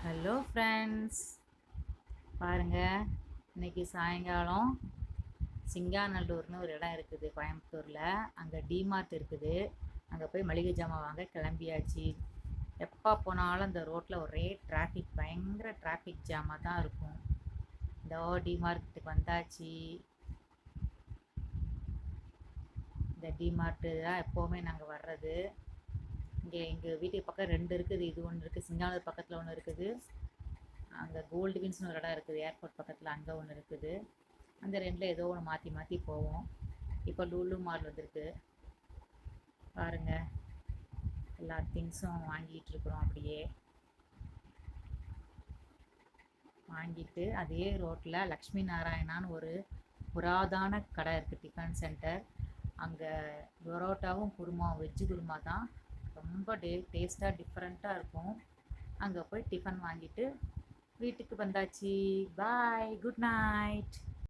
Hello friends, பாருங்கள். இன்றைக்கி சாயங்காலம் சிங்காநல்லூர்னு ஒரு இடம் இருக்குது கோயம்புத்தூரில். அங்கே டிமார்ட் இருக்குது. அங்கே போய் மளிகை ஜாமான் வாங்க கிளம்பியாச்சு. எப்போ போனாலும் அந்த ரோட்டில் ஒரே டிராஃபிக், பயங்கர டிராஃபிக் ஜாமாக தான் இருக்கும். இந்த டிமார்ட்டுக்கு வந்தாச்சு. இந்த டிமார்ட்டு தான் எப்போவுமே நாங்கள் வர்றது. இங்கே எங்கள் வீட்டுக்கு பக்கம் 2 இருக்குது. இது ஒன்று இருக்குது, சிங்காநல்லூர் பக்கத்தில் ஒன்று இருக்குது. அங்கே கோல்டு வின்ஸ்னு ஒரு இடம் இருக்குது ஏர்போர்ட் பக்கத்தில், அங்கே ஒன்று இருக்குது. அந்த 2ல் ஏதோ ஒன்று மாற்றி மாற்றி போவோம். இப்போ லூலு மால் வந்திருக்கு பாருங்கள். எல்லா திங்ஸும் வாங்கிட்டுருக்குறோம். அப்படியே வாங்கிட்டு அதே ரோட்டில் லக்ஷ்மி நாராயணான்னு ஒரு புராதான கடை இருக்குது, டிஃபன் சென்டர். அங்கே பரோட்டாவும் குருமா, வெஜ்ஜு குருமா தான் ரொம்ப டேஸ்ட்டாக டிஃப்ரெண்ட்டாக இருக்கும். அங்கே போய் டிஃபன் வாங்கிட்டு வீட்டுக்கு வந்தாச்சு. பாய், குட் நைட்.